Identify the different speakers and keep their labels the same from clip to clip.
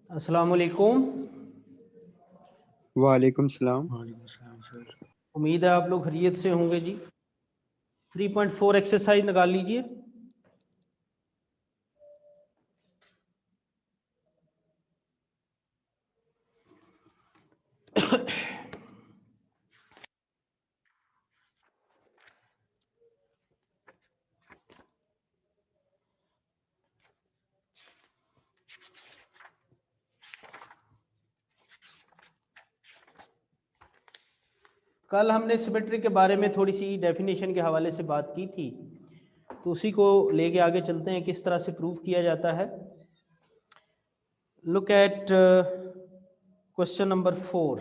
Speaker 1: अस्सलाम वालेकुम।
Speaker 2: वालेकुम सलाम।
Speaker 1: उम्मीद है आप लोग खैरियत से होंगे जी। 3.4 एक्सरसाइज निकाल लीजिए। कल हमने सिमेट्री के बारे में थोड़ी सी डेफिनेशन के हवाले से बात की थी, तो उसी को लेके आगे चलते हैं किस तरह से प्रूव किया जाता है। Look at question number 4।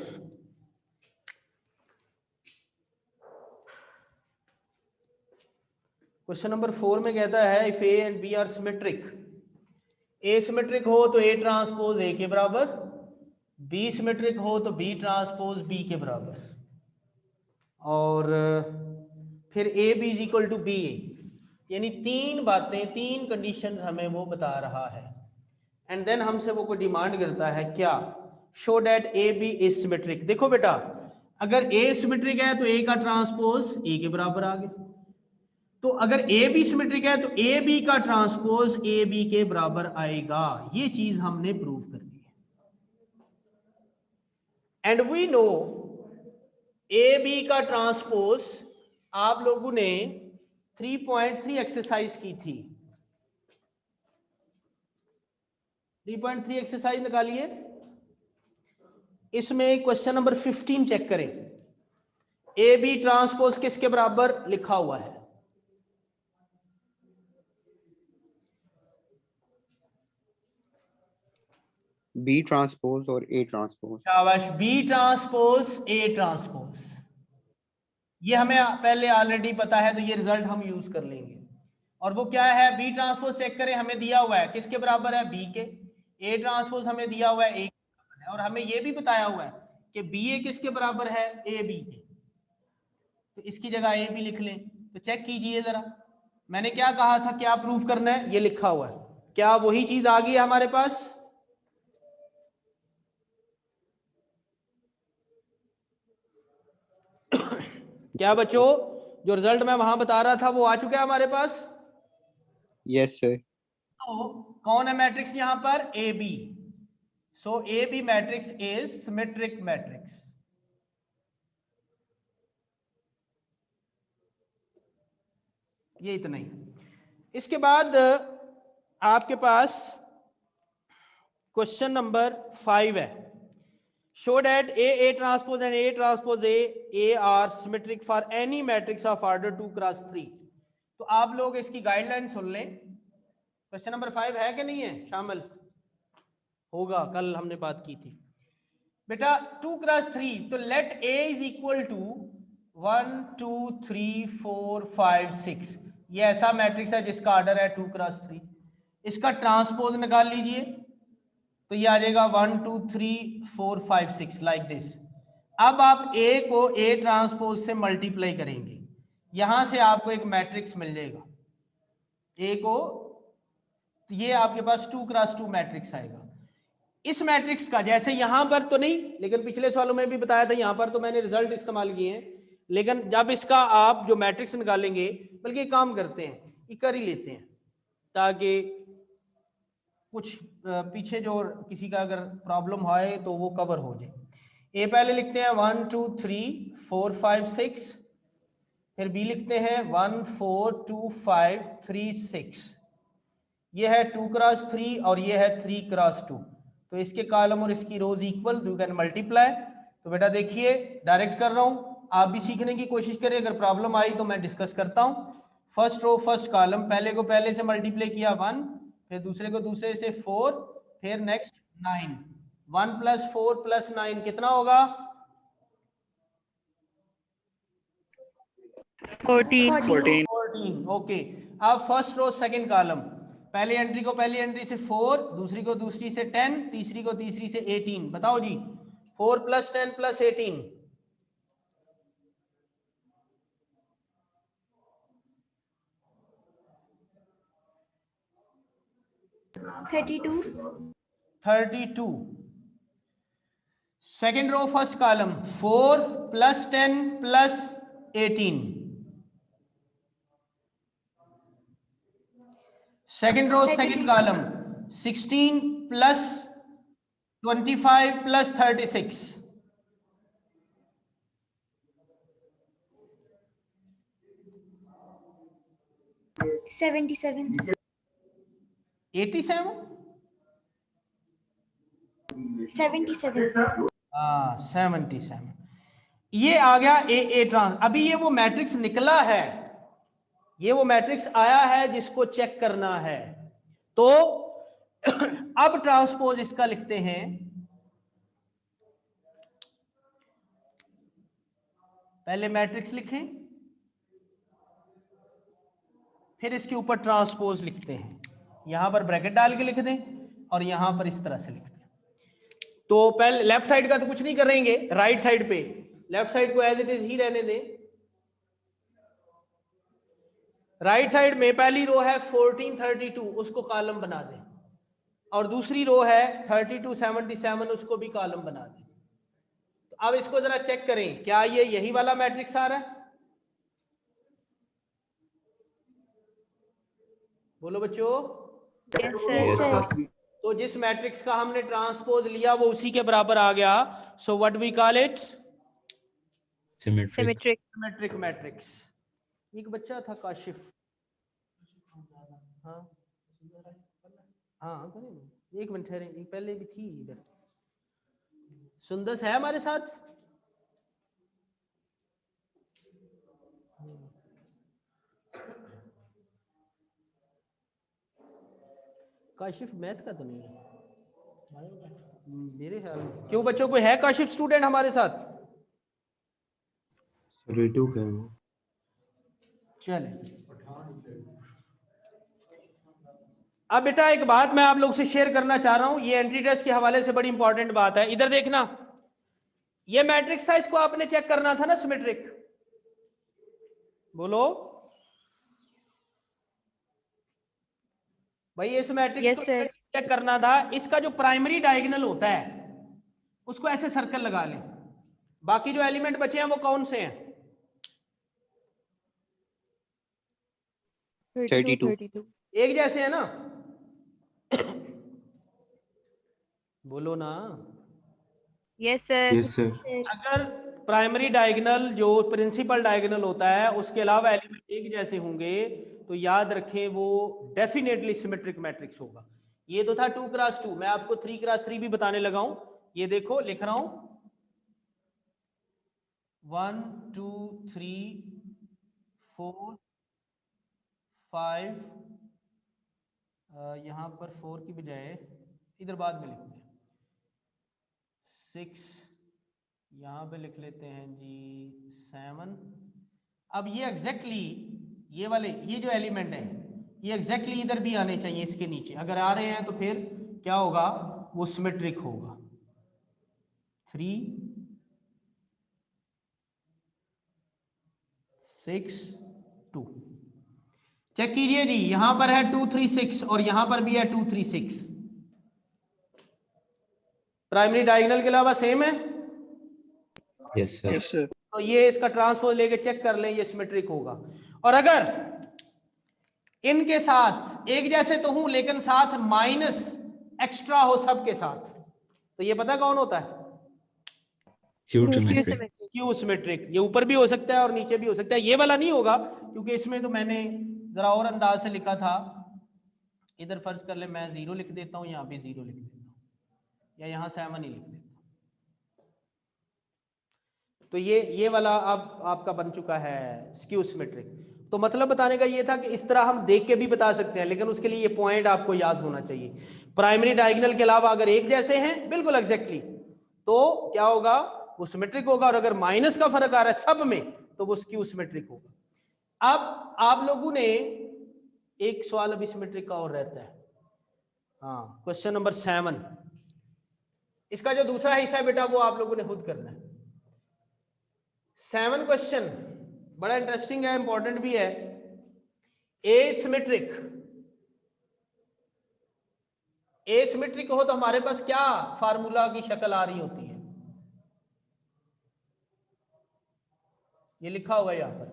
Speaker 1: Question number 4 में कहता है if A and B are symmetric, A symmetric हो तो ए ट्रांसपोज ए के बराबर, बी सिमेट्रिक हो तो बी ट्रांसपोज बी के बराबर, और फिर a B is equal to b a. यानी तीन बातें, तीन कंडीशंस हमें वो बता रहा है। एंड देन हमसे वो कोई डिमांड करता है क्या, show that A B is symmetric. देखो बेटा, अगर ए सिमेट्रिक है तो ए का ट्रांसपोज ए के बराबर आ गया, तो अगर ए बी सिमेट्रिक है तो ए बी का ट्रांसपोज ए बी के बराबर आएगा। ये चीज हमने प्रूव करनी है। And we know A B का ट्रांसपोज आप लोगों ने 3.3 एक्सरसाइज की थी। 3.3 एक्सरसाइज निकालिए। इसमें क्वेश्चन नंबर 15 चेक करें। ए बी ट्रांसपोज किसके बराबर लिखा हुआ है?
Speaker 2: बी ट्रांसपोज और ए ट्रांसपोज।
Speaker 1: शाबाश, बी ट्रांसपोज ए ट्रांसपोज। ये हमें पहले ऑलरेडी पता है, तो ये रिजल्ट हम यूज कर लेंगे। और वो क्या है? बी ट्रांसपोज चेक करें, हमें दिया हुआ है किसके बराबर है? बी के। ए ट्रांसपोज हमें दिया हुआ है ए के बराबर है, और हमें ये भी बताया हुआ है कि बी ए किसके बराबर है? ए बी के। तो इसकी जगह ए बी लिख लें। तो चेक कीजिए जरा, मैंने क्या कहा था, क्या प्रूफ करना है, ये लिखा हुआ है। क्या वही चीज आ गई है हमारे पास? क्या बच्चों, जो रिजल्ट मैं वहां बता रहा था वो आ चुका है हमारे पास?
Speaker 2: Yes sir.
Speaker 1: तो कौन है मैट्रिक्स यहां पर? A B. So A B matrix is symmetric matrix. ये इतना ही। इसके बाद आपके पास क्वेश्चन नंबर 5 है। Show that A transpose and A transpose A R symmetric for any matrix of order 2x3। तो आप लोग इसकी गाइडलाइन सुन लें। क्वेश्चन नंबर 5 है कि नहीं है? शामिल होगा, कल हमने बात की थी बेटा। 2x3, तो let A is equal to 1 2 3 4 5 6। ये ऐसा मैट्रिक्स है जिसका ऑर्डर है 2x3। इसका ट्रांसपोज निकाल लीजिए, तो ये आ जाएगा 1 2 3 4 5 6 लाइक दिस। अब आप ए को ए ट्रांसपोज से मल्टीप्लाई करेंगे, यहां से आपको एक मैट्रिक्स मिल जाएगा ए को। तो ये आपके पास 2x2 मैट्रिक्स आएगा। इस मैट्रिक्स का जैसे यहां पर तो नहीं, लेकिन पिछले सवालों में भी बताया था, यहां पर तो मैंने रिजल्ट इस्तेमाल किए हैं, लेकिन जब इसका आप जो मैट्रिक्स निकालेंगे, बल्कि एक काम करते हैं, ये कर ही लेते हैं ताकि कुछ पीछे जो किसी का अगर प्रॉब्लम आए तो वो कवर हो जाए। ए पहले लिखते हैं 1 2 3 4 5 6, फिर बी लिखते हैं 1 4 2 5 3 6। ये है 2x3 और ये है 3x2। तो इसके कॉलम और इसकी रोज इक्वल, यू कैन मल्टीप्लाई। तो बेटा देखिए, डायरेक्ट कर रहा हूं, आप भी सीखने की कोशिश करें। अगर प्रॉब्लम आई तो मैं डिस्कस करता हूं। फर्स्ट रो फर्स्ट कॉलम, पहले को पहले से मल्टीप्लाई किया 1, फिर दूसरे को दूसरे से 4, फिर नेक्स्ट 9। 1 + 4 + 9 कितना होगा? 14। ओके। अब फर्स्ट रो सेकंड कॉलम, पहली एंट्री को पहली एंट्री से 4, दूसरी को दूसरी से 10, तीसरी को तीसरी से 18। बताओ जी, 4 + 10 + 18
Speaker 3: 32।
Speaker 1: 32. Second row, first column, 4 plus 10 plus 18. Second row, second column, 16 plus 25 plus 36.
Speaker 3: 77.
Speaker 1: 87?
Speaker 3: 77.
Speaker 1: 77. ये आ गया ए ट्रांस। अभी ये वो मैट्रिक्स निकला है, ये वो मैट्रिक्स आया है जिसको चेक करना है। तो अब ट्रांसपोज इसका लिखते हैं। पहले मैट्रिक्स लिखें, फिर इसके ऊपर ट्रांसपोज लिखते हैं। यहां पर ब्रैकेट डाल के लिख दें और यहां पर इस तरह से लिख दें। तो पहले लेफ्ट साइड का तो कुछ नहीं करेंगे, राइट साइड पे लेफ्ट साइड को एज इट इज ही रहने दें। राइट साइड में पहली रो है 1432, उसको कॉलम बना दें, और दूसरी रो है 3277, उसको भी कॉलम बना दें। तो अब इसको जरा चेक करें, क्या ये यही वाला मैट्रिक्स आ रहा है? बोलो बच्चों।
Speaker 3: Yes, sir.
Speaker 1: तो जिस मैट्रिक्स का हमने ट्रांसपोज लिया वो उसी के बराबर आ गया। So what we call it?
Speaker 3: Symmetric.
Speaker 1: Symmetric matrix. एक बच्चा था काशिफ, हाँ हाँ करें, एक मिनट ठहरे, एक पहले भी थी इधर। सुंदस है हमारे साथ? काशिफ मैथ का तो नहीं है मेरे ख्याल में। क्यों बच्चों, कोई है काशिफ स्टूडेंट हमारे साथ? चले, अब बेटा एक बात मैं आप लोग से शेयर करना चाह रहा हूं, ये एंट्री टेस्ट के हवाले से बड़ी इंपॉर्टेंट बात है। इधर देखना, ये मैट्रिक्स था, इसको आपने चेक करना था ना, सिमेट्रिक। बोलो भाई, इस मैट्रिक्स
Speaker 3: Yes,
Speaker 1: को
Speaker 3: sir.
Speaker 1: चेक करना था। इसका जो प्राइमरी डायगोनल होता है उसको ऐसे सर्कल लगा लें। बाकी जो एलिमेंट बचे हैं वो कौन से हैं?
Speaker 2: 32.
Speaker 1: एक जैसे है ना? बोलो ना।
Speaker 3: Yes, sir.
Speaker 1: अगर प्राइमरी डायगोनल जो प्रिंसिपल डायगोनल होता है उसके अलावा एलिमेंट एक जैसे होंगे तो याद रखें वो डेफिनेटली सिमेट्रिक मैट्रिक्स होगा। ये तो था 2x2, मैं आपको 3x3 भी बताने लगा हूं। ये देखो लिख रहा हूं 1 2 3 4 5, यहां पर 4 की बजाय इधर बाद में लिखते हैं 6, यहां पे लिख लेते हैं जी 7। अब ये एग्जैक्टली ये वाले ये जो एलिमेंट है ये एग्जैक्टली इधर भी आने चाहिए, इसके नीचे अगर आ रहे हैं तो फिर क्या होगा, वो सिमेट्रिक होगा। 3 6 2, चेक कीजिए जी, यहां पर है 2 3 6 और यहां पर भी है 2 3 6। प्राइमरी डायगोनल के अलावा सेम है।
Speaker 4: Yes, sir.
Speaker 1: तो ये इसका ट्रांसपोज लेके चेक कर लें, ये सिमेट्रिक होगा। और अगर इनके साथ एक जैसे तो हूं लेकिन साथ माइनस एक्स्ट्रा हो सबके साथ, तो ये पता कौन होता है?
Speaker 4: Symmetric.
Speaker 1: Skew symmetric. ये ऊपर भी हो सकता है और नीचे भी हो सकता है। ये वाला नहीं होगा क्योंकि इसमें तो मैंने जरा और अंदाज से लिखा था। इधर फर्ज कर ले मैं 0 लिख देता हूं, यहाँ पे 0 लिख देता हूं, या यहाँ 7 ही लिख देता हूं। तो ये वाला अब आपका बन चुका है स्क्यू सिमेट्रिक। तो मतलब बताने का ये था कि इस तरह हम देख के भी बता सकते हैं, लेकिन उसके लिए ये पॉइंट आपको याद होना चाहिए। प्राइमरी डायगोनल के अलावा अगर एक जैसे हैं बिल्कुल एग्जैक्टली, तो क्या होगा, वो सिमेट्रिक होगा। और अगर माइनस का फर्क आ रहा है सब में तो वो स्क्यू सिमेट्रिक होगा। अब आप लोगों ने एक सवाल अभी सिमेट्रिक का और रहता है, हाँ, क्वेश्चन नंबर 7। इसका जो दूसरा हिस्सा है बेटा वो आप लोगों ने खुद करना है। 7 क्वेश्चन बड़ा इंटरेस्टिंग है, इंपॉर्टेंट भी है। ए सिमेट्रिक एसिमेट्रिक हो तो हमारे पास क्या फार्मूला की शक्ल आ रही होती है, ये लिखा हुआ है यहां पर।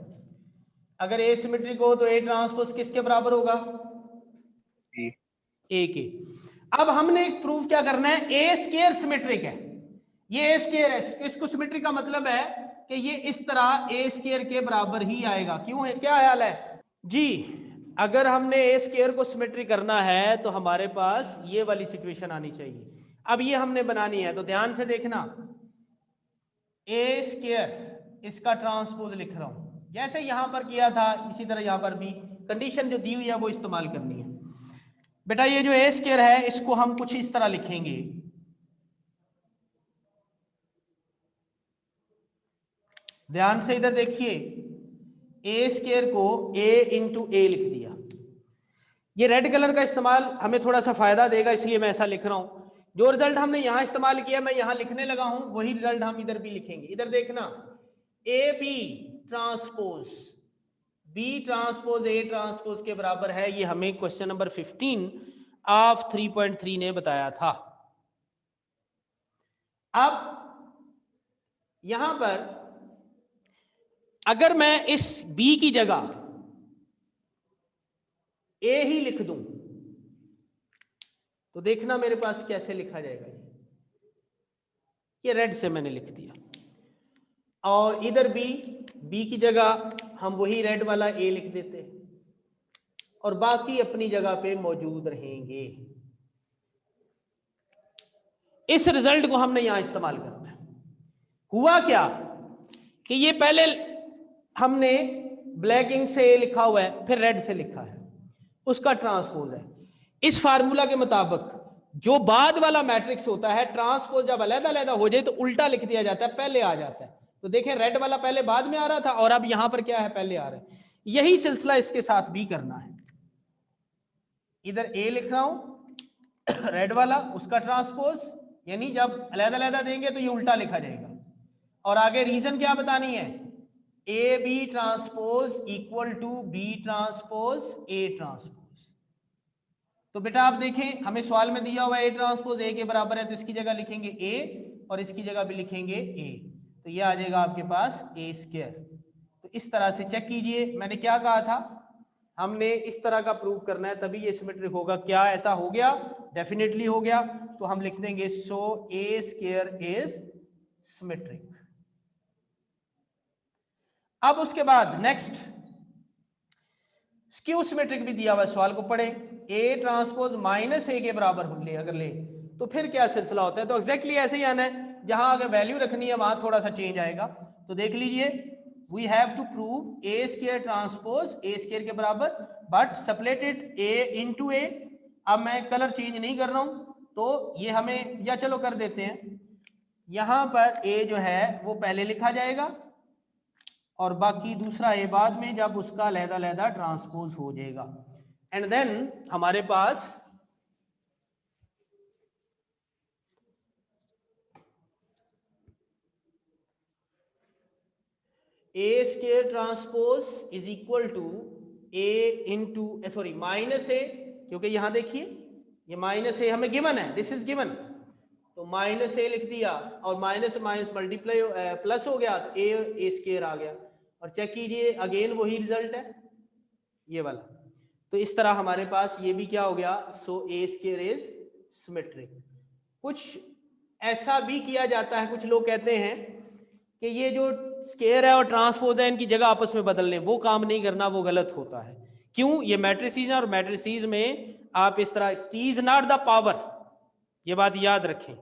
Speaker 1: अगर एसिमेट्रिक हो तो ए ट्रांसपोज किसके बराबर होगा,
Speaker 2: B.
Speaker 1: ए के। अब हमने एक प्रूफ क्या करना है, ए स्क्वायर सिमेट्रिक है, ये ए स्क्वायर है, इसको सिमेट्रिक का मतलब है कि ये इस तरह ए स्क्वायर के बराबर ही आएगा। क्यों है, क्या ख्याल है जी? अगर हमने ए स्क्वायर को सिमेट्रिक करना है तो हमारे पास ये वाली सिचुएशन आनी चाहिए। अब ये हमने बनानी है, तो ध्यान से देखना, ए स्क्वायर इसका ट्रांसपोज लिख रहा हूं, जैसे यहां पर किया था इसी तरह यहां पर भी कंडीशन जो दी हुई है वो इस्तेमाल करनी है। बेटा ये जो ए स्क्वायर है इसको हम कुछ इस तरह लिखेंगे, ध्यान से इधर देखिए, ए स्क्वायर को ए इंटू ए लिख दिया। ये रेड कलर का इस्तेमाल हमें थोड़ा सा फायदा देगा, इसलिए मैं ऐसा लिख रहा हूं। जो रिजल्ट हमने यहां इस्तेमाल किया मैं यहां लिखने लगा हूं, वही रिजल्ट हम इधर भी लिखेंगे। इधर देखना, A B transpose B transpose A transpose के बराबर है, ये हमें क्वेश्चन नंबर 15 ऑफ 3.3 ने बताया था। अब यहां पर अगर मैं इस बी की जगह ए ही लिख दूं तो देखना मेरे पास कैसे लिखा जाएगा। ये रेड से मैंने लिख दिया, और इधर बी की जगह हम वही रेड वाला ए लिख देते और बाकी अपनी जगह पे मौजूद रहेंगे। इस रिजल्ट को हमने यहां इस्तेमाल करना है। हुआ क्या कि ये पहले हमने ब्लैक इंक से ए लिखा हुआ है, फिर रेड से लिखा है, उसका ट्रांसपोज है। इस फार्मूला के मुताबिक जो बाद वाला मैट्रिक्स होता है, ट्रांसपोज जब अलग-अलग हो जाए तो उल्टा लिख दिया जाता है, पहले आ जाता है। तो देखें रेड वाला पहले बाद में आ रहा था और अब यहां पर क्या है, पहले आ रहा है। यही सिलसिला इसके साथ भी करना है। इधर ए लिख रहा हूं रेड वाला, उसका ट्रांसपोज, यानी जब अलग-अलग देंगे तो ये उल्टा लिखा जाएगा। और आगे रीजन क्या बतानी है, A B transpose equal to B transpose A transpose. तो बेटा आप देखें, हमें सवाल में दिया हुआ है ए ट्रांसपोज ए के बराबर है, तो इसकी जगह लिखेंगे ए और इसकी जगह भी लिखेंगे ए, तो ये आ जाएगा आपके पास ए स्क्वायर। तो इस तरह से चेक कीजिए, मैंने क्या कहा था, हमने इस तरह का प्रूफ करना है तभी ये सिमेट्रिक होगा। क्या ऐसा हो गया? डेफिनेटली हो गया। तो हम लिख देंगे सो ए स्क्वायर इज सिमेट्रिक। अब उसके बाद नेक्स्ट स्क्यू सिमेट्रिक भी दिया हुआ, सवाल को पढ़े। ए ट्रांसपोज माइनस ए के बराबर ले अगर ले तो फिर क्या सिलसिला होता है, तो एग्जैक्टली ऐसे ही आना है, जहां अगर वैल्यू रखनी है वहां थोड़ा सा चेंज आएगा। तो देख लीजिए, we have to prove A square transpose A square के बराबर, but separated A into A. अब मैं कलर चेंज नहीं कर रहा हूं, तो ये हमें, या चलो कर देते हैं, यहां पर ए जो है वो पहले लिखा जाएगा और बाकी दूसरा ए बाद में, जब उसका अलग-अलग ट्रांसपोज हो जाएगा। एंड देन हमारे पास a square transpose is equal to a into sorry minus a, क्योंकि यहां देखिए ये माइनस ए हमें गिवन है, दिस इज गिवन, तो माइनस ए लिख दिया और माइनस माइनस मल्टीप्लाई प्लस हो गया, तो ए स्क्वायर आ गया। और चेक कीजिए अगेन वही रिजल्ट है ये वाला। तो इस तरह हमारे पास ये भी क्या हो गया, सो ए स्क्वायर इज सिमेट्रिक। कुछ ऐसा भी किया जाता है, कुछ लोग कहते हैं कि ये जो स्क्वायर है और ट्रांसपोज है इनकी जगह आपस में बदल लें, वो काम नहीं करना, वो गलत होता है। क्यों? ये मैट्रिसेस हैं और मैट्रिसेस में आप इस तरह T is not the power, ये बात याद रखें,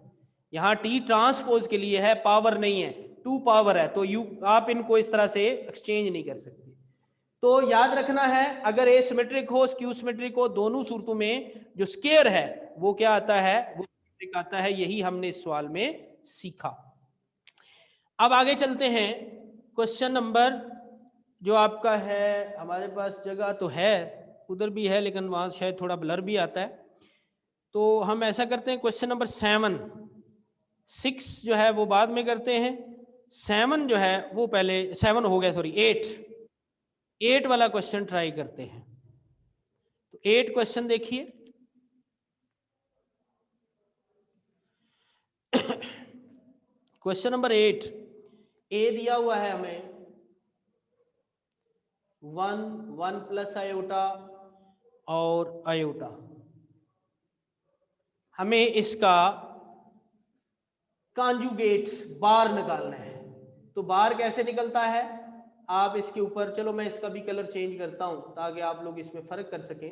Speaker 1: यहाँ टी ट्रांसपोज के लिए है, पावर नहीं है, टू पावर है, तो आप इनको इस तरह से एक्सचेंज नहीं कर सकते। तो याद रखना है, अगर ए सिमेट्रिक हो स्क्यू सिमेट्रिक हो, दोनों सूरतों में जो स्क्वायर है वो क्या आता है, वो सिमेट्रिक आता है। यही हमने इस सवाल में सीखा। अब आगे चलते हैं, क्वेश्चन नंबर जो आपका है, हमारे पास जगह तो है उधर भी है लेकिन वहां शायद थोड़ा ब्लर भी आता है, तो हम ऐसा करते हैं, क्वेश्चन नंबर 7, 6 जो है वो बाद में करते हैं, 7 जो है वो पहले, 7 हो गया सॉरी, 8 वाला क्वेश्चन ट्राई करते हैं। तो 8 क्वेश्चन देखिए, क्वेश्चन नंबर 8, ए दिया हुआ है हमें 1 प्लस आयोटा और आयोटा। हमें इसका कॉन्जुगेट बार निकालना है। तो बार कैसे निकलता है, आप इसके ऊपर, चलो मैं इसका भी कलर चेंज करता हूं ताकि आप लोग इसमें फर्क कर सकें।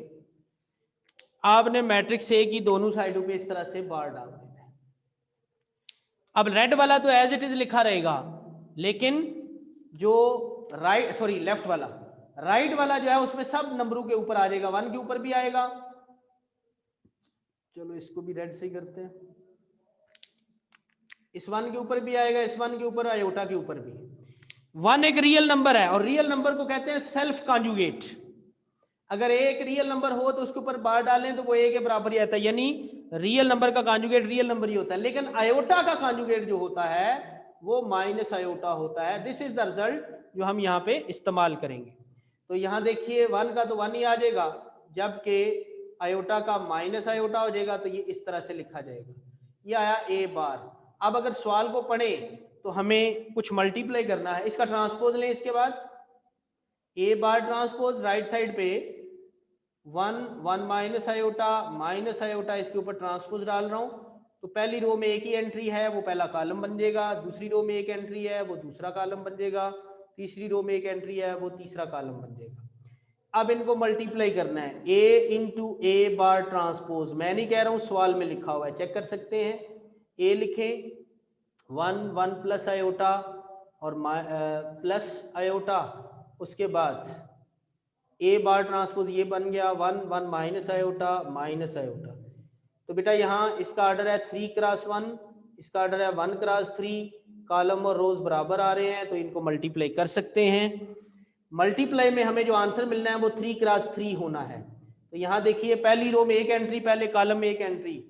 Speaker 1: आपने मैट्रिक्स ए की दोनों साइडों पे इस तरह से बार डाल देना है। अब रेड वाला तो एज इट इज लिखा रहेगा, लेकिन जो लेफ्ट वाला, राइट वाला जो है उसमें सब नंबरों के ऊपर आ जाएगा, 1 के ऊपर भी आएगा। चलो इसको भी रेड से करते हैं, इस 1 के ऊपर भी आएगा, इस 1 के ऊपर, आयोटा के ऊपर भी। 1 एक रियल नंबर है और रियल नंबर को कहते हैं सेल्फ कॉन्जुगेट। अगर ए एक रियल नंबर हो तो उसके ऊपर बार डालें तो वो ए के बराबर ही आता है, यानी रियल नंबर का कॉन्जुगेट रियल नंबर ही होता है। लेकिन आयोटा का कॉन्जुगेट जो होता है वो माइनस आयोटा होता है। दिस इज द रिजल्ट जो हम यहाँ पे इस्तेमाल करेंगे। तो यहाँ देखिए 1 का तो 1 ही आ जाएगा, जबकि आयोटा का माइनस आयोटा हो जाएगा, तो ये इस तरह से लिखा जाएगा। ये आया ए बार। अब अगर सवाल को पढ़ें तो हमें कुछ मल्टीप्लाई करना है, इसका ट्रांसपोज लें। इसके बाद ए बार ट्रांसपोज राइट साइड पे 1 माइनस आयोटा, इसके ऊपर ट्रांसपोज डाल रहा हूं। तो पहली रो में एक ही एंट्री है, वो पहला कॉलम बन जाएगा। दूसरी रो में एक एंट्री है, वो दूसरा कॉलम बन जाएगा। तीसरी रो में एक एंट्री है, वो तीसरा कॉलम बन जाएगा। अब इनको मल्टीप्लाई करना है, ए इंटू ए बार ट्रांसपोज। मैं नहीं कह रहा हूं, सवाल में लिखा हुआ है, चेक कर सकते हैं। ए लिखें 1 प्लस आयोटा और प्लस आयोटा, उसके बाद ए बार ट्रांसपोज ये बन गया 1 माइनस आयोटा माइनस आयोटा। तो बेटा यहाँ इसका ऑर्डर है 3 क्रॉस 1, इसका ऑर्डर है 1 क्रॉस 3। कॉलम और रोज बराबर आ रहे हैं तो इनको मल्टीप्लाई कर सकते हैं। मल्टीप्लाई में हमें जो आंसर मिलना है वो 3 क्रॉस 3 होना है। तो यहाँ देखिए पहली रो में एक एंट्री, पहले कॉलम में एक एंट्री,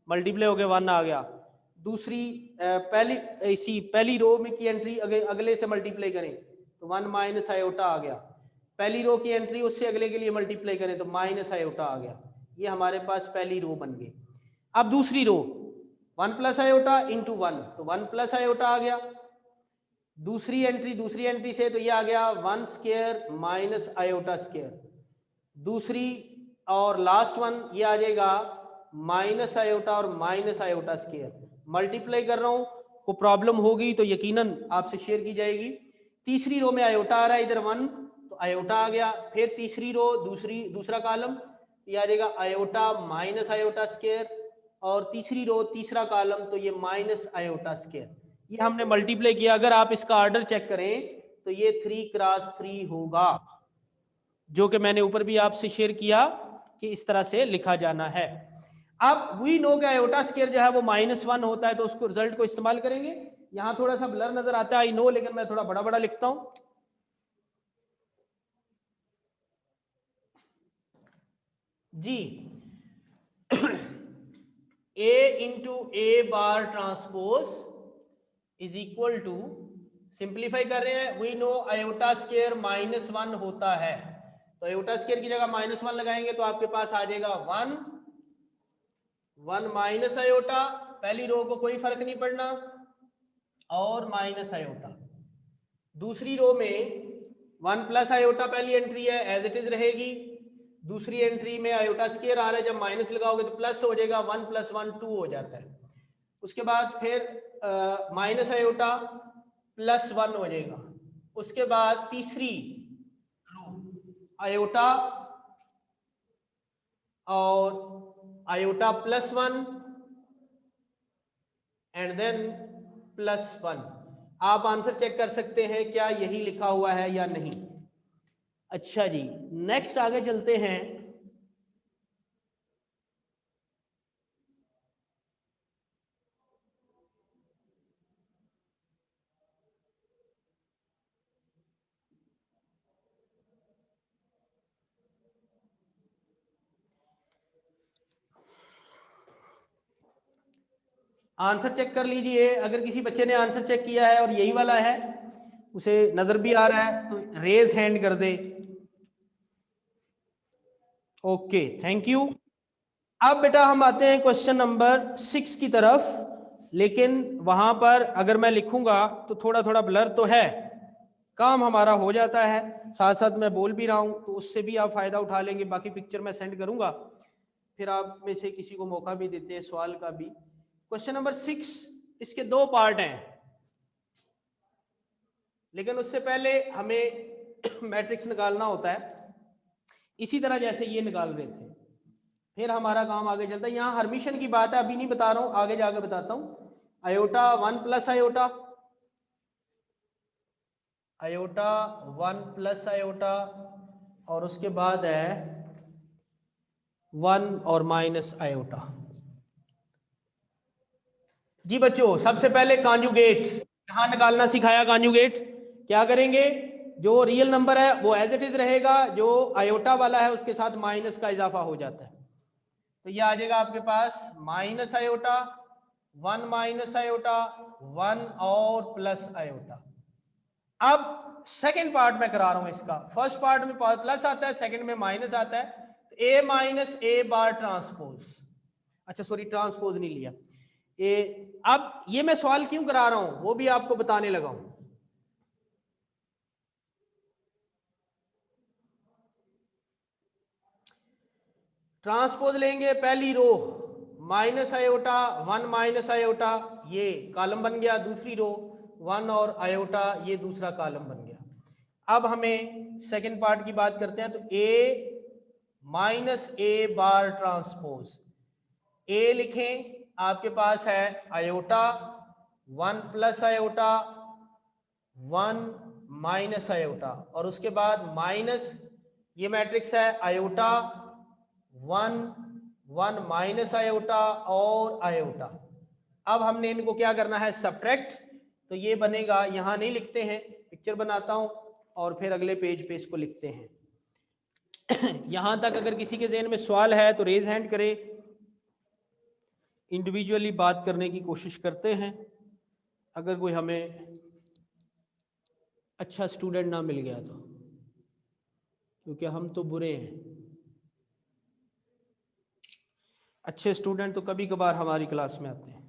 Speaker 1: मल्टीप्लाई हो गया 1 आ गया। दूसरी पहली रो में की एंट्री अगले से मल्टीप्लाई करें तो 1 माइनस आयोटा आ गया। पहली रो की एंट्री उससे अगले के लिए मल्टीप्लाई करें तो माइनस आयोटा आ गया। ये हमारे पास पहली रो बन गई। अब दूसरी रो 1 प्लस आयोटा इंटू 1, तो 1 प्लस आयोटा आ गया। दूसरी एंट्री से तो ये आ गया 1 स्क्वायर माइनस आयोटा स्क्वायर। दूसरी और लास्ट वन ये आ जाएगा माइनस आयोटा और माइनस आयोटा स्क्वायर। मल्टीप्लाई कर रहा हूं, को प्रॉब्लम होगी तो यकीनन आपसे शेयर की जाएगी। तीसरी रो में आयोटा आ रहा है, इधर 1 तो आयोटा आ गया। फिर तीसरी रो दूसरा कॉलम ये आ जाएगा आयोटा माइनस आयोटा स्क्वायर, और तीसरी रो तीसरा कॉलम तो ये माइनस आयोटा स्क्वायर। ये हमने मल्टीप्लाई किया। अगर आप इसका ऑर्डर चेक करें तो ये 3 क्रॉस 3 होगा, जो कि मैंने ऊपर भी आपसे शेयर किया कि इस तरह से लिखा जाना है। अब वी नो कि आयोटा स्क्वायर जो है वो -1 होता है, तो उसको रिजल्ट को इस्तेमाल करेंगे। यहां थोड़ा सा ब्लर नजर आता है, आई नो, लेकिन मैं थोड़ा बड़ा बड़ा लिखता हूं। जी a into a bar transpose is equal to, simplify कर रहे हैं, वी नो आयोटा स्क्वायर -1 होता है, तो आयोटा स्क्वायर की जगह -1 लगाएंगे तो आपके पास आ जाएगा 1 माइनस आयोटा, पहली रो को कोई फर्क नहीं पड़ना, और माइनस आयोटा। दूसरी रो में 1 प्लस आयोटा पहली एंट्री है, एज इट इज रहेगी। दूसरी एंट्री में आयोटा स्क्वायर आ रहा है, जब माइनस लगाओगे तो प्लस हो जाएगा, 1 + 1 2 हो जाता है। उसके बाद फिर माइनस आयोटा +1 हो जाएगा। उसके बाद तीसरी रो आयोटा और आयोटा +1 एंड देन +1। आप आंसर चेक कर सकते हैं क्या यही लिखा हुआ है या नहीं। अच्छा जी, नेक्स्ट आगे चलते हैं। आंसर चेक कर लीजिए। अगर किसी बच्चे ने आंसर चेक किया है और यही वाला है, उसे नजर भी आ रहा है, तो रेज हैंड कर दे। Okay, thank you. अब बेटा हम आते हैं क्वेश्चन नंबर 6 की तरफ। लेकिन वहां पर अगर मैं लिखूंगा तो थोड़ा थोड़ा ब्लर तो है, काम हमारा हो जाता है, साथ साथ मैं बोल भी रहा हूं, तो उससे भी आप फायदा उठा लेंगे। बाकी पिक्चर मैं सेंड करूंगा, फिर आप में से किसी को मौका भी देते हैं सवाल का भी। क्वेश्चन नंबर 6, इसके 2 पार्ट हैं, लेकिन उससे पहले हमें मैट्रिक्स निकालना होता है, इसी तरह जैसे ये निकाल रहे थे, फिर हमारा काम आगे चलता है। यहाँ हर्मिशन की बात है, अभी नहीं बता रहा हूँ, आगे जाके बताता हूँ। Iota 1 plus iota, iota 1 plus iota, और उसके बाद है 1 और माइनस आयोटा। जी बच्चों, सबसे पहले कॉन्जुगेट यहाँ निकालना सिखाया। कॉन्जुगेट क्या करेंगे, जो रियल नंबर है वो एज इट इज रहेगा, जो आयोटा वाला है उसके साथ माइनस का इजाफा हो जाता है। तो ये आ जाएगा आपके पास माइनस आयोटा, 1 माइनस आयोटा, 1 और प्लस आयोटा। अब सेकेंड पार्ट में करा रहा हूं इसका। फर्स्ट पार्ट में प्लस आता है, सेकंड में माइनस आता है, तो ए माइनस ए बार ट्रांसपोज, अच्छा सॉरी ट्रांसपोज नहीं लिया ए। अब ये मैं सवाल क्यों करा रहा हूं वो भी आपको बताने लगा हूं। ट्रांसपोज लेंगे, पहली rho minus iota 1 minus iota, ये कॉलम बन गया। दूसरी रो 1 और आयोटा, ये दूसरा कॉलम बन गया। अब हमें सेकंड पार्ट की बात करते हैं, तो ए माइनस ए बार ट्रांसपोज, ए लिखें, आपके पास है iota 1 plus iota 1 minus iota, और उसके बाद माइनस, ये मैट्रिक्स है आयोटा 1 1 माइनस आयोटा और आयोटा। अब हमने इनको क्या करना है, सब्ट्रैक्ट। तो ये बनेगा, यहां नहीं लिखते हैं, पिक्चर बनाता हूं और फिर अगले पेज पे इसको लिखते हैं। यहां तक अगर किसी के ज़हन में सवाल है तो रेज हैंड करे, इंडिविजुअली बात करने की कोशिश करते हैं। अगर कोई हमें अच्छा स्टूडेंट ना मिल गया तो, क्योंकि हम तो बुरे हैं। अच्छे स्टूडेंट तो कभी कभार हमारी क्लास में आते हैं।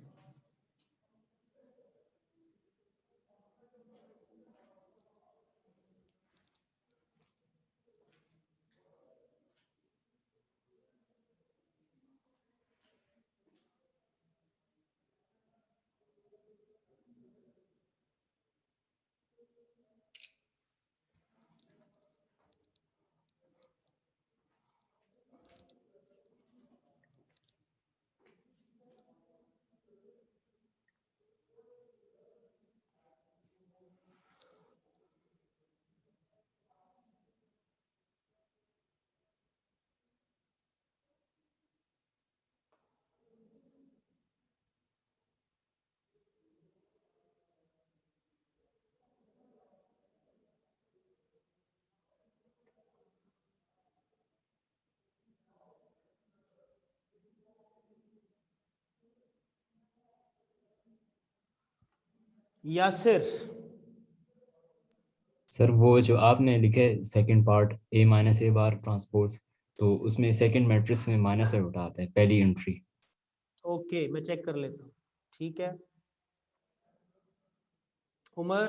Speaker 1: यासिर,
Speaker 4: सर वो जो आपने लिखे second part A minus A bar transpose, तो उसमें सेकंड मैट्रिक्स में माइनस आयोटा आता है पहली एंट्री।
Speaker 1: ओके मैं चेक कर लेता हूँ, ठीक है। उमर,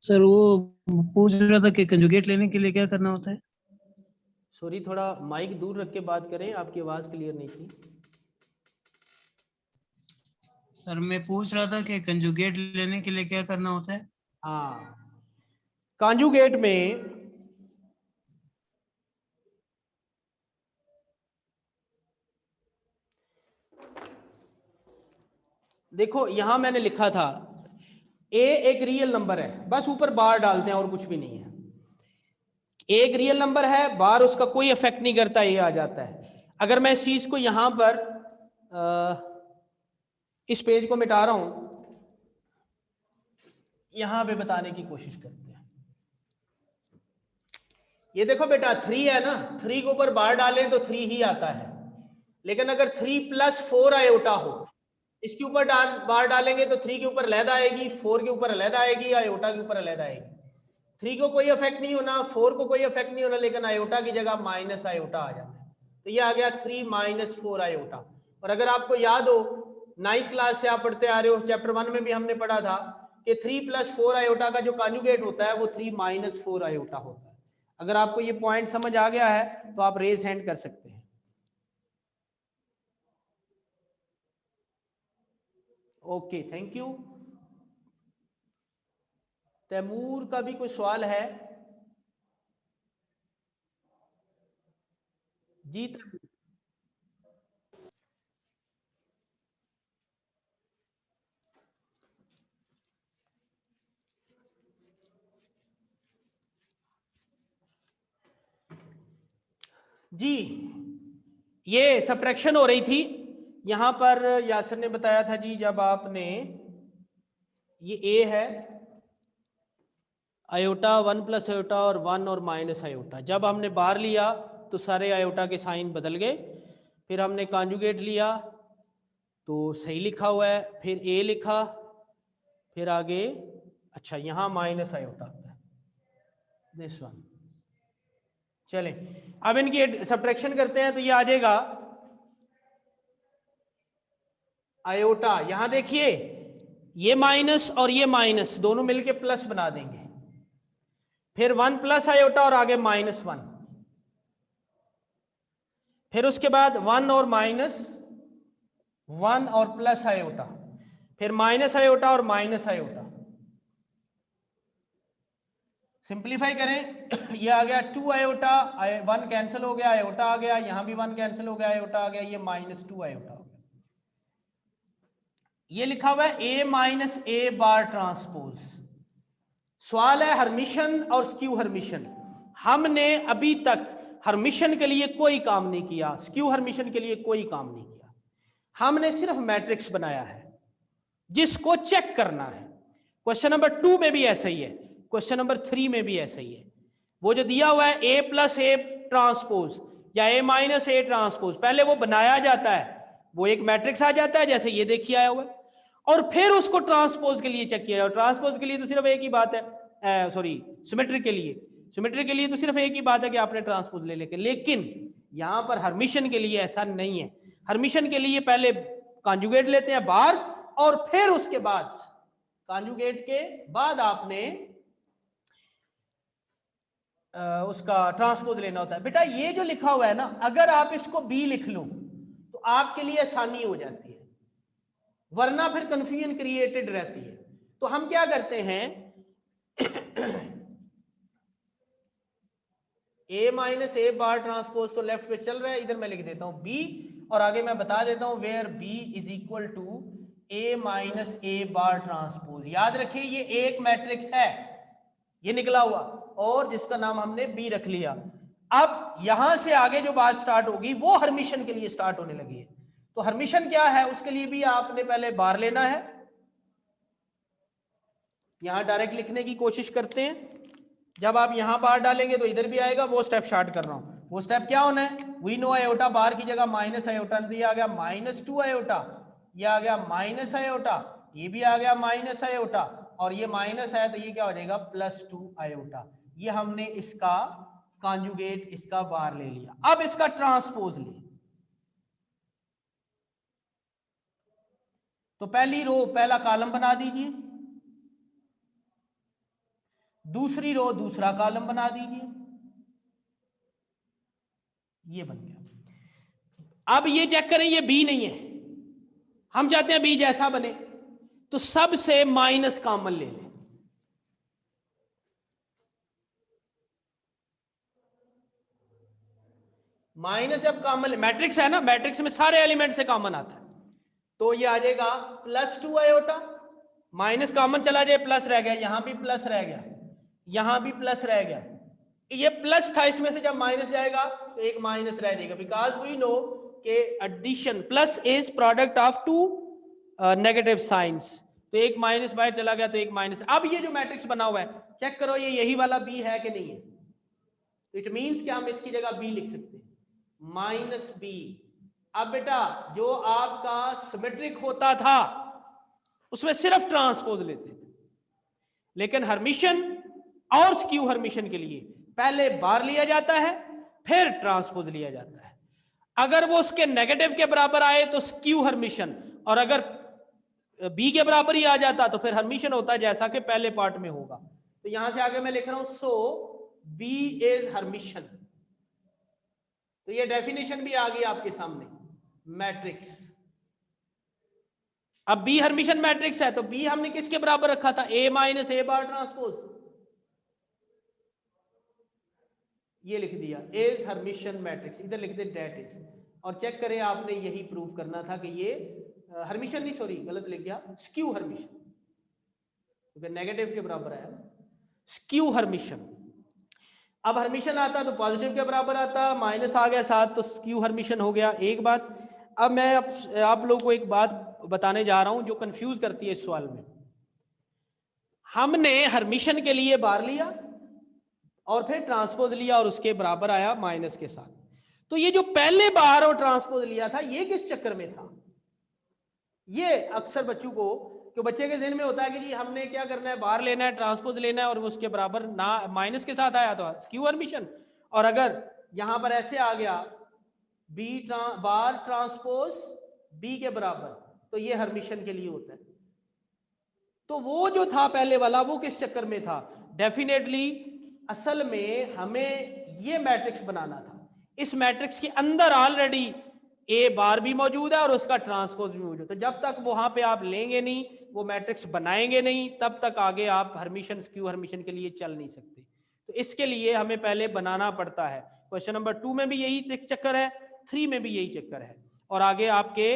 Speaker 2: सर वो पूछ रहा था कि कंजुगेट लेने के लिए क्या करना होता है।
Speaker 1: सॉरी थोड़ा माइक दूर रख के बात करें, आपकी आवाज़ क्लियर नहीं थी।
Speaker 2: सर मैं पूछ रहा था कि कंजुगेट लेने के लिए क्या करना होता है।
Speaker 1: हाँ, कॉन्जुगेट में देखो, यहां मैंने लिखा था ए एक रियल नंबर है, बस ऊपर बार डालते हैं और कुछ भी नहीं है। एक रियल नंबर है, बार उसका कोई इफेक्ट नहीं करता, ये आ जाता है। अगर मैं इस चीज को यहां पर इस पेज को मिटा रहा हूं, यहां पे बताने की कोशिश करते हैं। ये देखो बेटा 3 है ना, 3 के ऊपर बार डालें तो 3 ही आता है। लेकिन अगर 3 प्लस 4 आयोटा हो, इसके ऊपर बार डालेंगे तो 3 के ऊपर अलग आएगी, 4 के ऊपर अलग आएगी, आयोटा के ऊपर अलग आएगी। 3 को कोई इफेक्ट नहीं होना, 4 को कोई इफेक्ट नहीं होना, लेकिन आयोटा की जगह माइनस आयोटा आ जाता है। तो ये आ गया 3 माइनस 4 आयोटा। और अगर आपको याद हो 9th क्लास से आप पढ़ते आ रहे हो, चैप्टर 1 में भी हमने पढ़ा था कि 3 प्लस 4 आयोटा का जो कॉन्जुगेट होता है वो 3 माइनस 4 आयोटा होता है। अगर आपको ये पॉइंट समझ आ गया है तो आप रेज हैंड कर सकते हैं। Okay, thank you. तैमूर का भी कोई सवाल है? जी तैमूर। जी, ये सब्ट्रैक्शन हो रही थी यहां पर, यासर ने बताया था जी, जब आपने ये ए है आयोटा 1 प्लस आयोटा और 1 और माइनस आयोटा, जब हमने बाहर लिया तो सारे आयोटा के साइन बदल गए। फिर हमने कॉन्जुगेट लिया तो सही लिखा हुआ है, फिर ए लिखा, फिर आगे अच्छा यहां माइनस आयोटा आता है, दिस वन। चलें अब इनकी सब्ट्रैक्शन करते हैं तो ये आ जाएगा आयोटा, यहां देखिए ये माइनस और ये माइनस दोनों मिलके प्लस बना देंगे, फिर 1 प्लस आयोटा और आगे -1, फिर उसके बाद 1 और माइनस 1 और प्लस आयोटा, फिर माइनस आयोटा और माइनस आयोटा। सिंप्लीफाई करें ये आ गया 2 आयोटा, 1 कैंसिल हो गया, आयोटा आ गया, यहां भी 1 कैंसिल हो गया, आयोटा आ गया, ये -2 आयोटा हो गया। ये लिखा हुआ है ए माइनस ए बार ट्रांसपोज। सवाल है हर्मिशन और स्क्यू हर्मिशन। हमने अभी तक हर्मिशन के लिए कोई काम नहीं किया, स्क्यू हर्मिशन के लिए कोई काम नहीं किया, हमने सिर्फ मैट्रिक्स बनाया है जिसको चेक करना है। क्वेश्चन नंबर 2 में भी ऐसा ही है, क्वेश्चन नंबर 3 में भी ऐसा ही है। वो जो दिया हुआ है ए प्लस ए ट्रांसपोज या ए माइनस ए ट्रांसपोज, पहले वो बनाया जाता है, वो एक मैट्रिक्स आ जाता है जैसे ये देखिए आया हुआ है, और फिर उसको ट्रांसपोज के लिए चेक किया जाए। ट्रांसपोज के लिए तो सिर्फ एक ही बात है, सॉरी सिमेट्रिक के लिए तो सिर्फ एक ही बात है कि आपने ट्रांसपोज ले लेके, लेकिन यहां पर हर्मिशन के लिए ऐसा नहीं है। हर्मिशन के लिए पहले कॉन्जुगेट लेते हैं बाहर और फिर उसके बाद कॉन्जुगेट के बाद आपने उसका ट्रांसपोज लेना होता है। बेटा ये जो लिखा हुआ है ना, अगर आप इसको बी लिख लो तो आपके लिए आसानी हो जाती है, वरना फिर कंफ्यूजन क्रिएटेड रहती है। तो हम क्या करते हैं ए माइनस ए बार ट्रांसपोज तो लेफ्ट पे चल रहा है, इधर मैं लिख देता हूं बी, और आगे मैं बता देता हूं where B is equal to A minus A bar transpose. याद रखिए ये एक मैट्रिक्स है, ये निकला हुआ, और जिसका नाम हमने बी रख लिया। अब यहां से आगे जो बात स्टार्ट होगी वो हर्मिशन के लिए स्टार्ट होने लगी है। तो हर्मिशन क्या है, उसके लिए भी आपने पहले बार लेना है। यहां डायरेक्ट लिखने की कोशिश करते हैं, जब आप यहां बार डालेंगे तो इधर भी आएगा, वो स्टेप स्टार्ट कर रहा हूं। वो स्टेप क्या होना है, वी नो आयोटा बार की जगह माइनस आयोटा, ये आ गया -2 आयोटा, ये आ गया माइनस आयोटा, ये भी आ गया माइनस आयोटा, और ये माइनस है तो ये क्या हो जाएगा +2 आयोटा। ये हमने इसका कॉन्जुगेट, इसका बार ले लिया। अब इसका ट्रांसपोज ले, तो पहली रो पहला कॉलम बना दीजिए, दूसरी रो दूसरा कॉलम बना दीजिए, ये बन गया। अब ये चेक करें ये बी नहीं है, हम चाहते हैं बी जैसा बने, तो सबसे माइनस कॉमन ले लें। माइनस जब कॉमन, मैट्रिक्स है ना, मैट्रिक्स में सारे एलिमेंट से कॉमन आता है, तो ये आ जाएगा +2 आयोटा, माइनस कॉमन चला जाए प्लस रह गया, यहां भी प्लस रह गया, यहां भी प्लस रह गया, ये प्लस था, इसमें से जब माइनस जाएगा तो एक माइनस रह जाएगा, बिकॉज वी नो के addition plus is product of two negative signs, तो एक माइनस बाहर चला गया तो एक माइनस। अब ये जो मैट्रिक्स बना हुआ है चेक करो ये यही वाला बी है कि नहीं है, इट मींस कि हम इसकी जगह बी लिख सकते हैं, -b। अब बेटा जो आपका सिमेट्रिक होता था उसमें सिर्फ ट्रांसपोज लेते थे, लेकिन हर्मिशन और स्क्यू हर्मिशन के लिए पहले बार लिया जाता है फिर ट्रांसपोज लिया जाता है। अगर वो उसके नेगेटिव के बराबर आए तो स्क्यू हर्मिशन, और अगर बी के बराबर ही आ जाता तो फिर हर्मिशन होता है, जैसा कि पहले पार्ट में होगा। तो यहां से आगे मैं लिख रहा हूं सो बी इज हर्मिशन। तो ये डेफिनेशन भी आ गई आपके सामने, मैट्रिक्स। अब बी हर्मिशन मैट्रिक्स है तो बी हमने किसके बराबर रखा था, ए माइनस ए बार ट्रांसपोज, ये लिख दिया इज हर्मिशन मैट्रिक्स, इधर लिख दे डेट इज, और चेक करें आपने यही प्रूव करना था कि ये हर्मिशन नहीं, सॉरी गलत लिख गया, स्क्यू हर्मिशन, क्योंकि नेगेटिव के बराबर है, स्क्यू हर्मिशन। अब हर्मिशन आता तो पॉजिटिव के बराबर आता, माइनस आ गया साथ तो स्क्यू हर्मिशन हो गया, एक बात। अब मैं आप लोगों को एक बात बताने जा रहा हूं जो कंफ्यूज करती है इस सवाल में। हमने हर्मिशन के लिए बार लिया और फिर ट्रांसपोज लिया और उसके बराबर आया माइनस के साथ। तो ये जो पहले बार और ट्रांसपोज लिया था ये किस चक्कर में था? ये अक्सर बच्चों को, तो बच्चे के ज़हन में होता है कि जी हमने क्या करना है, बार लेना है, ट्रांसपोज लेना है, और उसके बराबर ना माइनस के साथ आया तो स्क्यू हर्मिशन, और अगर यहां पर ऐसे आ गया बी बार ट्रांसपोज बी के बराबर तो ये हर्मिशन के लिए होता है। तो वो जो था पहले वाला वो किस चक्कर में था? डेफिनेटली असल में हमें ये मैट्रिक्स बनाना था, इस मैट्रिक्स के अंदर ऑलरेडी ए बार भी मौजूद है और उसका ट्रांसपोज भी मौजूद है। तो जब तक वहां पे आप लेंगे नहीं, वो मैट्रिक्स बनाएंगे नहीं, तब तक आगे आप हर्मिशन स्क्यू हर्मिशन के लिए चल नहीं सकते। तो इसके लिए हमें पहले बनाना पड़ता है। क्वेश्चन नंबर 2 में भी यही चक्कर है, 3 में भी यही चक्कर है, और आगे आपके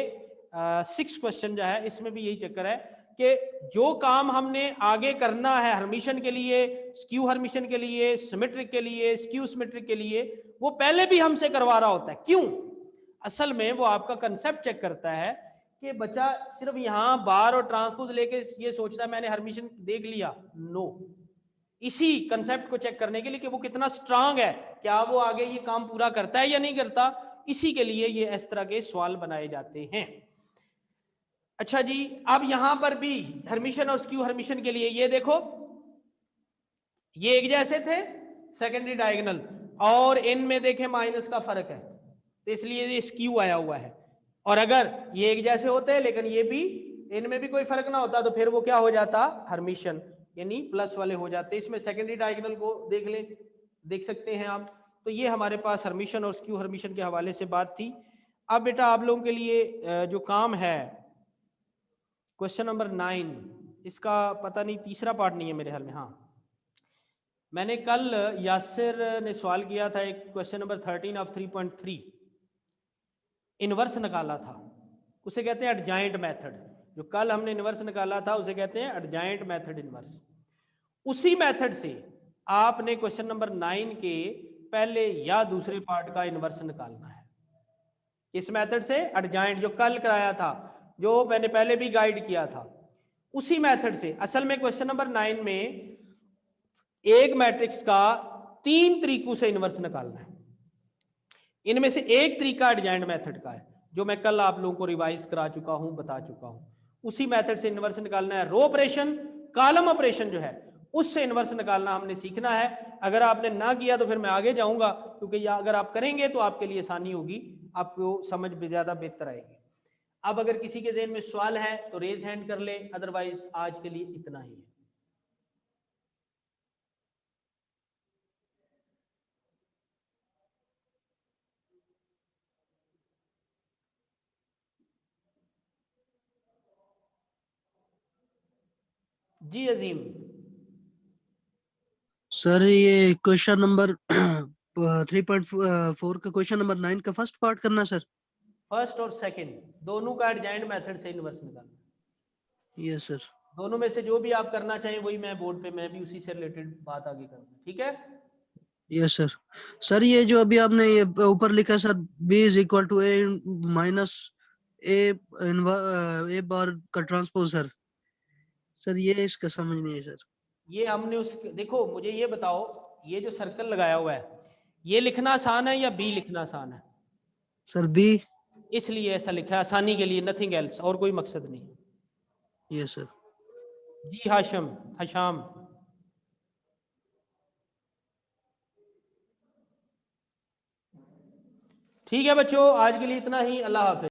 Speaker 1: 6 क्वेश्चन जो है इसमें भी यही चक्कर है कि जो काम हमने आगे करना है हर्मिशन के लिए, स्क्यू हर्मिशन के लिए, सिमेट्रिक के लिए, स्क्यू सिमेट्रिक के लिए, वो पहले भी हमसे करवा रहा होता है। क्यों? असल में वो आपका कंसेप्ट चेक करता है कि बच्चा सिर्फ यहां बार और ट्रांसपोज लेके ये सोचता है मैंने हर्मिशन देख लिया, नो। इसी कंसेप्ट को चेक करने के लिए कि वो कितना स्ट्रांग है, क्या वो आगे ये काम पूरा करता है या नहीं करता, इसी के लिए ये इस तरह के सवाल बनाए जाते हैं। अच्छा जी, अब यहां पर भी हर्मिशन और स्क्यू हर्मिशन के लिए ये देखो, ये एक जैसे थे सेकेंडरी डायगोनल, और इनमें देखें माइनस का फर्क है तो इसलिए ये स्क्यू आया हुआ है। और अगर ये एक जैसे होते लेकिन ये भी, इनमें भी कोई फर्क ना होता तो फिर वो क्या हो जाता, हर्मिशन, यानी प्लस वाले हो जाते। इसमें सेकेंडरी डायगोनल को देख ले, देख सकते हैं आप। तो ये हमारे पास हर्मिशन और स्क्यू हर्मिशन के हवाले से बात थी। अब बेटा आप लोगों के लिए जो काम है क्वेश्चन नंबर 9, इसका पता नहीं तीसरा पार्ट नहीं है मेरे ख्याल में, हाँ मैंने कल यासिर ने सवाल किया था एक क्वेश्चन नंबर 13 ऑफ 3.3, इनवर्स निकाला था, उसे कहते हैं एडजाइंट मेथड। जो कल हमने इनवर्स निकाला था उसे कहते हैं एडजाइंट मेथड इनवर्स। उसी मेथड से आपने क्वेश्चन नंबर 9 के पहले या दूसरे पार्ट का इनवर्स निकालना है। इस मेथड से एडजाइंट जो कल कराया था, जो मैंने पहले भी गाइड किया था, उसी मेथड से। असल में क्वेश्चन नंबर 9 में एक मैट्रिक्स का 3 तरीकों से इनवर्स निकालना है। इनमें से एक तरीका एडजाइंट मेथड का है जो मैं कल आप लोगों को रिवाइज करा चुका हूं, बता चुका हूं। उसी मेथड से इनवर्स निकालना है। रो ऑपरेशन, कॉलम ऑपरेशन जो है उससे इनवर्स निकालना हमने सीखना है। अगर आपने ना किया तो फिर मैं आगे जाऊंगा, क्योंकि अगर आप करेंगे तो आपके लिए आसानी होगी, आपको समझ ज्यादा बेहतर आएगी। अब अगर किसी के ज़हन में सवाल है तो रेज हैंड कर ले, अदरवाइज आज के लिए इतना ही है। जी अजीम।
Speaker 5: सर ये क्वेश्चन नंबर 3.4 का क्वेश्चन नंबर 9 का फर्स्ट पार्ट करना सर।
Speaker 1: फर्स्ट और सेकंड दोनों का एडजाइंट मेथड से इनवर्स निकालना।
Speaker 5: Yes sir.
Speaker 1: दोनों में से जो भी आप करना चाहें वही मैं बोर्ड पे, मैं भी उसी से रिलेटेड बात आगे करूंगा, ठीक है?
Speaker 5: Yes sir. सर ये जो अभी आपने ये ऊपर लिखा sir, b is equal to a minus A bar का ट्रांसपोज सर, सर ये इसका समझ नहीं है सर।
Speaker 1: ये हमने उस, देखो मुझे ये बताओ, ये जो सर्कल लगाया हुआ है ये लिखना आसान है या बी लिखना आसान है?
Speaker 5: Sir b।
Speaker 1: इसलिए ऐसा लिखा है, आसानी के लिए, नथिंग एल्स, और कोई मकसद नहीं।
Speaker 5: Yes sir.
Speaker 1: जी हाशम, हशाम। ठीक है बच्चों, आज के लिए इतना ही। अल्लाह हाफिज।